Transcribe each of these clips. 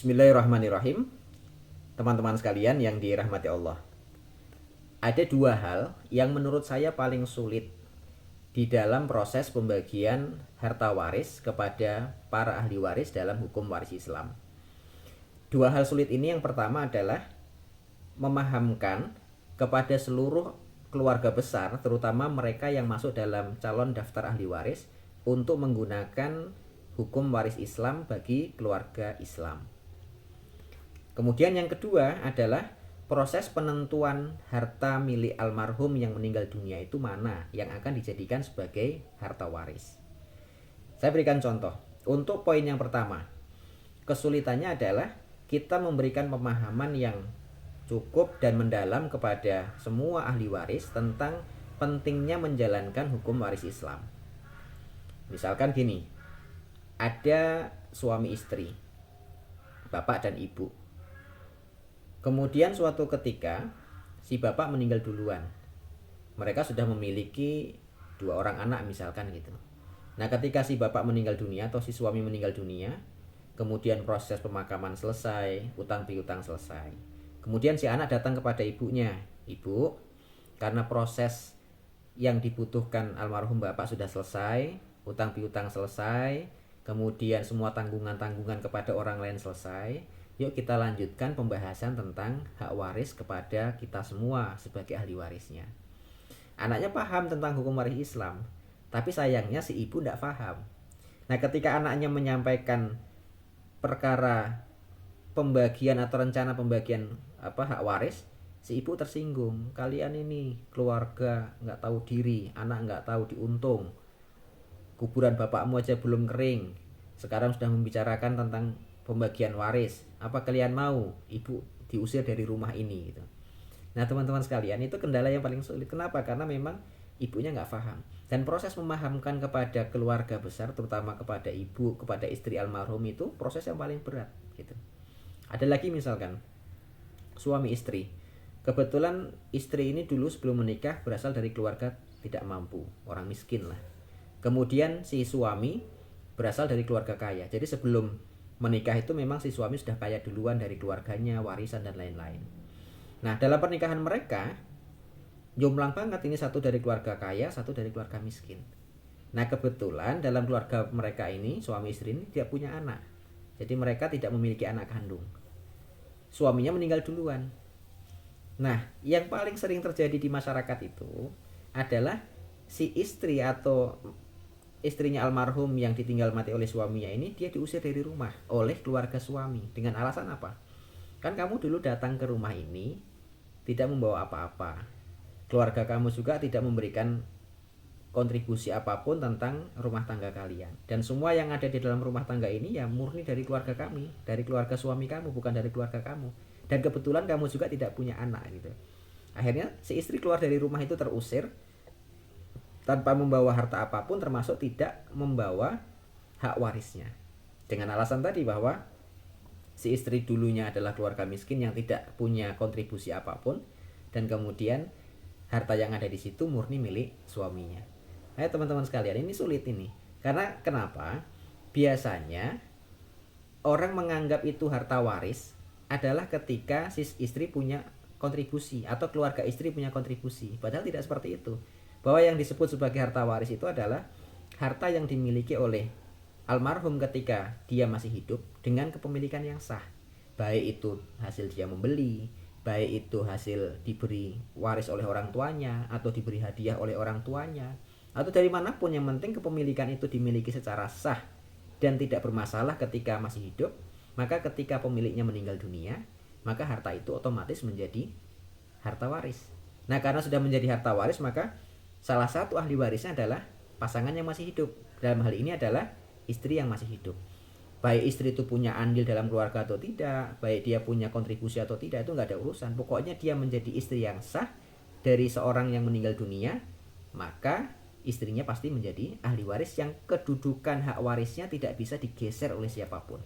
Bismillahirrahmanirrahim. Teman-teman sekalian yang dirahmati Allah. Ada dua hal yang menurut saya paling sulit di dalam proses pembagian harta waris kepada para ahli waris dalam hukum waris Islam. Dua hal sulit ini, yang pertama adalah memahamkan kepada seluruh keluarga besar, terutama mereka yang masuk dalam calon daftar ahli waris, untuk menggunakan hukum waris Islam bagi keluarga Islam. Kemudian yang kedua adalah proses penentuan harta milik almarhum yang meninggal dunia itu mana yang akan dijadikan sebagai harta waris. Saya berikan contoh. Untuk poin yang pertama, kesulitannya adalah kita memberikan pemahaman yang cukup dan mendalam kepada semua ahli waris tentang pentingnya menjalankan hukum waris Islam. Misalkan gini, ada suami istri, bapak dan ibu. Kemudian suatu ketika si bapak meninggal duluan. Mereka sudah memiliki 2 orang anak misalkan gitu. Nah, ketika si bapak meninggal dunia atau si suami meninggal dunia, kemudian proses pemakaman selesai, utang piutang selesai. Kemudian si anak datang kepada ibunya, "Ibu, karena proses yang dibutuhkan almarhum bapak sudah selesai, utang piutang selesai, kemudian semua tanggungan-tanggungan kepada orang lain selesai, yuk kita lanjutkan pembahasan tentang hak waris kepada kita semua sebagai ahli warisnya." Anaknya paham tentang hukum waris Islam, tapi sayangnya si ibu tidak paham. Nah, ketika anaknya menyampaikan perkara pembagian atau rencana pembagian hak waris, si ibu tersinggung. "Kalian ini keluarga nggak tahu diri, anak nggak tahu diuntung. Kuburan bapakmu aja belum kering, sekarang sudah membicarakan tentang pembagian waris. Apa kalian mau ibu diusir dari rumah ini?" gitu. Nah, teman-teman sekalian, itu kendala yang paling sulit. Kenapa? Karena memang ibunya nggak paham. Dan proses memahamkan kepada keluarga besar, terutama kepada ibu, kepada istri almarhum, itu proses yang paling berat gitu. Ada lagi misalkan suami istri. Kebetulan istri ini dulu sebelum menikah berasal dari keluarga tidak mampu, orang miskin lah. Kemudian si suami berasal dari keluarga kaya. Jadi sebelum menikah itu memang si suami sudah kaya duluan dari keluarganya, warisan dan lain-lain. Nah, dalam pernikahan mereka jomplang banget, ini satu dari keluarga kaya, satu dari keluarga miskin. Nah, kebetulan dalam keluarga mereka ini, suami istri ini tidak punya anak. Jadi mereka tidak memiliki anak kandung. Suaminya meninggal duluan. Nah, yang paling sering terjadi di masyarakat itu adalah si istri atau istrinya almarhum yang ditinggal mati oleh suaminya ini, dia diusir dari rumah oleh keluarga suami. Dengan alasan apa? Kan kamu dulu datang ke rumah ini tidak membawa apa-apa. Keluarga kamu juga tidak memberikan kontribusi apapun tentang rumah tangga kalian. Dan semua yang ada di dalam rumah tangga ini ya murni dari keluarga kami, dari keluarga suami kamu, bukan dari keluarga kamu. Dan kebetulan kamu juga tidak punya anak gitu. Akhirnya si istri keluar dari rumah itu terusir tanpa membawa harta apapun, termasuk tidak membawa hak warisnya. Dengan alasan tadi bahwa si istri dulunya adalah keluarga miskin yang tidak punya kontribusi apapun, dan kemudian harta yang ada di situ murni milik suaminya. Nah, teman-teman sekalian, ini sulit ini. Karena kenapa? Biasanya orang menganggap itu harta waris adalah ketika si istri punya kontribusi atau keluarga istri punya kontribusi. Padahal tidak seperti itu. Bahwa yang disebut sebagai harta waris itu adalah harta yang dimiliki oleh almarhum ketika dia masih hidup dengan kepemilikan yang sah. Baik itu hasil dia membeli, baik itu hasil diberi waris oleh orang tuanya, atau diberi hadiah oleh orang tuanya, atau dari manapun, yang penting kepemilikan itu dimiliki secara sah dan tidak bermasalah ketika masih hidup. Maka ketika pemiliknya meninggal dunia, maka harta itu otomatis menjadi harta waris. Nah, karena sudah menjadi harta waris, maka salah satu ahli warisnya adalah pasangan yang masih hidup. Dalam hal ini adalah istri yang masih hidup. Baik istri itu punya andil dalam keluarga atau tidak, baik dia punya kontribusi atau tidak, itu nggak ada urusan. Pokoknya dia menjadi istri yang sah dari seorang yang meninggal dunia, maka istrinya pasti menjadi ahli waris yang kedudukan hak warisnya tidak bisa digeser oleh siapapun.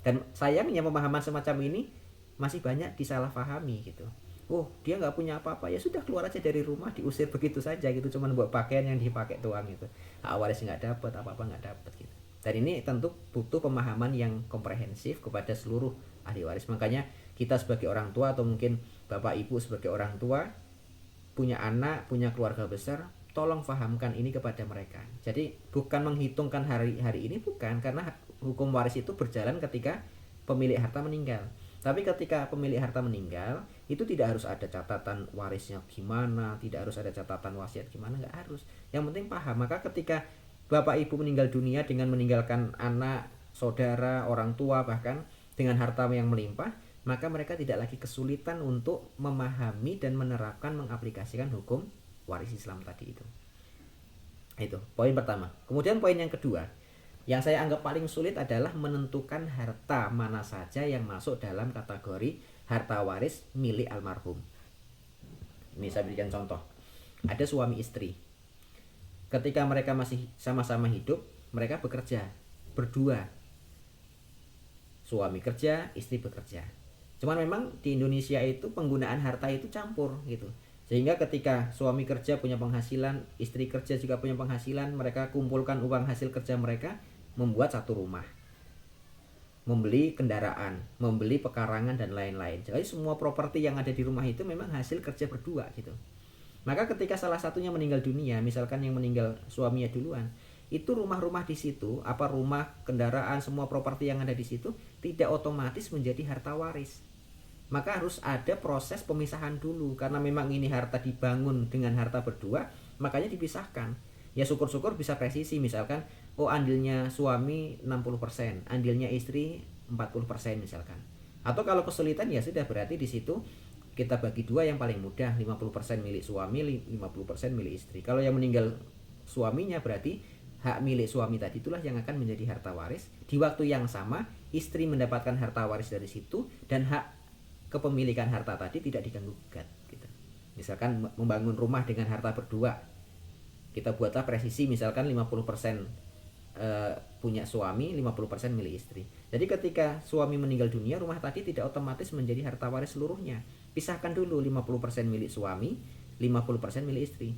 Dan sayangnya pemahaman semacam ini masih banyak disalahpahami gitu. Oh, dia nggak punya apa-apa, ya sudah keluar aja dari rumah, diusir begitu saja gitu, cuman buat pakaian yang dipakai doang gitu. Hak waris nggak dapat, apa-apa nggak dapat gitu. Dan ini tentu butuh pemahaman yang komprehensif kepada seluruh ahli waris. Makanya kita sebagai orang tua atau mungkin bapak ibu sebagai orang tua punya anak, punya keluarga besar, tolong fahamkan ini kepada mereka. Jadi bukan menghitungkan hari ini, bukan, karena hukum waris itu berjalan ketika pemilik harta meninggal. Tapi ketika pemilik harta meninggal, itu tidak harus ada catatan warisnya gimana, tidak harus ada catatan wasiat gimana, nggak harus. Yang penting paham. Maka ketika bapak ibu meninggal dunia dengan meninggalkan anak, saudara, orang tua, bahkan dengan harta yang melimpah, maka mereka tidak lagi kesulitan untuk memahami dan menerapkan, mengaplikasikan hukum waris Islam tadi itu. Itu poin pertama. Kemudian poin yang kedua, yang saya anggap paling sulit adalah menentukan harta mana saja yang masuk dalam kategori harta waris milik almarhum. Ini saya berikan contoh. Ada suami istri. Ketika mereka masih sama-sama hidup, mereka bekerja berdua. Suami kerja, istri bekerja. Cuman memang di Indonesia itu penggunaan harta itu campur gitu. Sehingga ketika suami kerja punya penghasilan, istri kerja juga punya penghasilan, mereka kumpulkan uang hasil kerja mereka, membuat satu rumah, membeli kendaraan, membeli pekarangan dan lain-lain. Jadi semua properti yang ada di rumah itu memang hasil kerja berdua gitu. Maka ketika salah satunya meninggal dunia, misalkan yang meninggal suaminya duluan, itu rumah-rumah di situ, apa rumah, kendaraan, semua properti yang ada di situ tidak otomatis menjadi harta waris. Maka harus ada proses pemisahan dulu, karena memang ini harta dibangun dengan harta berdua, makanya dipisahkan. Ya syukur-syukur bisa presisi, misalkan andilnya suami 60%, andilnya istri 40% misalkan. Atau kalau kesulitan ya sudah, berarti di situ kita bagi dua yang paling mudah, 50% milik suami, 50% milik istri. Kalau yang meninggal suaminya berarti hak milik suami tadi itulah yang akan menjadi harta waris. Di waktu yang sama istri mendapatkan harta waris dari situ dan hak kepemilikan harta tadi tidak diganggu gugat gitu. Misalkan membangun rumah dengan harta berdua, kita buatlah presisi misalkan 50% punya suami, 50% milik istri. Jadi ketika suami meninggal dunia, rumah tadi tidak otomatis menjadi harta waris seluruhnya. Pisahkan dulu, 50% milik suami, 50% milik istri.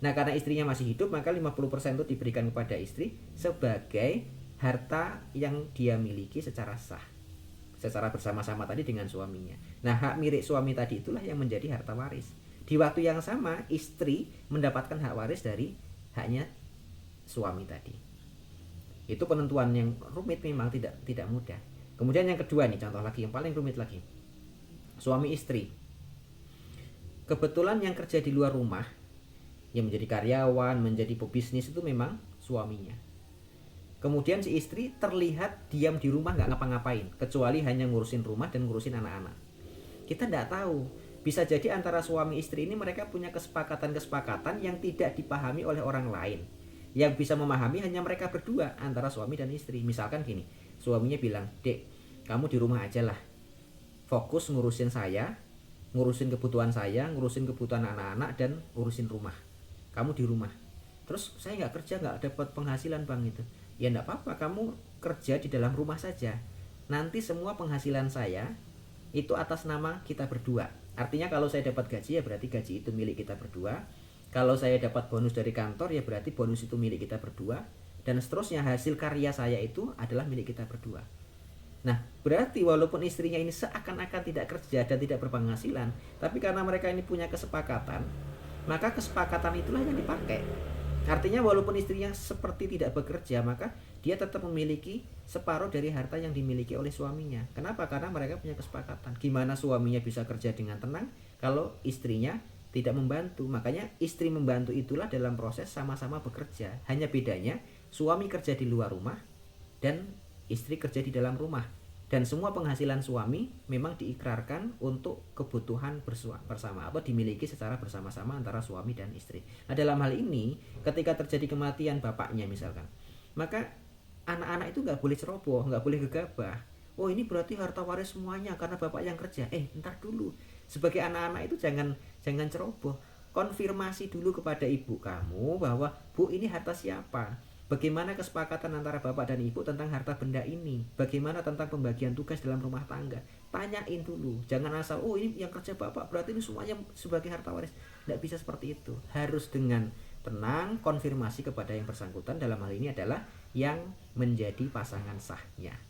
Nah, karena istrinya masih hidup, maka 50% itu diberikan kepada istri sebagai harta yang dia miliki secara sah, secara bersama-sama tadi dengan suaminya. Nah, hak milik suami tadi itulah yang menjadi harta waris. Di waktu yang sama, istri mendapatkan hak waris dari haknya suami tadi. Itu penentuan yang rumit, memang tidak mudah. Kemudian yang kedua nih, contoh lagi yang paling rumit lagi. Suami istri. Kebetulan yang kerja di luar rumah, yang menjadi karyawan, menjadi pebisnis itu memang suaminya. Kemudian si istri terlihat diam di rumah gak ngapa-ngapain, kecuali hanya ngurusin rumah dan ngurusin anak-anak. Kita tidak tahu. Bisa jadi antara suami istri ini mereka punya kesepakatan-kesepakatan yang tidak dipahami oleh orang lain. Yang bisa memahami hanya mereka berdua, antara suami dan istri. Misalkan gini, suaminya bilang, "Dek, kamu di rumah aja lah, fokus ngurusin saya, ngurusin kebutuhan saya, ngurusin kebutuhan anak-anak, dan ngurusin rumah. Kamu di rumah. Terus saya gak kerja, gak dapat penghasilan bang itu." Ya gak apa-apa, kamu kerja di dalam rumah saja. Nanti semua penghasilan saya itu atas nama kita berdua. Artinya kalau saya dapat gaji ya berarti gaji itu milik kita berdua. Kalau saya dapat bonus dari kantor ya berarti bonus itu milik kita berdua. Dan seterusnya, hasil karya saya itu adalah milik kita berdua. Nah, berarti walaupun istrinya ini seakan-akan tidak kerja dan tidak berpenghasilan, tapi karena mereka ini punya kesepakatan, maka kesepakatan itulah yang dipakai. Artinya walaupun istrinya seperti tidak bekerja, maka dia tetap memiliki separuh dari harta yang dimiliki oleh suaminya. Kenapa? Karena mereka punya kesepakatan. Gimana suaminya bisa kerja dengan tenang kalau istrinya tidak membantu? Makanya istri membantu itulah dalam proses sama-sama bekerja. Hanya bedanya suami kerja di luar rumah dan istri kerja di dalam rumah. Dan semua penghasilan suami memang diikrarkan untuk kebutuhan bersama atau dimiliki secara bersama-sama antara suami dan istri. Nah, dalam hal ini ketika terjadi kematian bapaknya misalkan, maka anak-anak itu nggak boleh ceroboh, nggak boleh gegabah. Oh, ini berarti harta waris semuanya karena bapak yang kerja. Entar dulu. Sebagai anak-anak itu jangan ceroboh. Konfirmasi dulu kepada ibu kamu bahwa, "Bu, ini harta siapa? Bagaimana kesepakatan antara bapak dan ibu tentang harta benda ini? Bagaimana tentang pembagian tugas dalam rumah tangga?" Tanyain dulu. Jangan asal, "Oh, ini yang kerja bapak, berarti ini semuanya sebagai harta waris." Tidak bisa seperti itu. Harus dengan tenang konfirmasi kepada yang bersangkutan. Dalam hal ini adalah yang menjadi pasangan sahnya.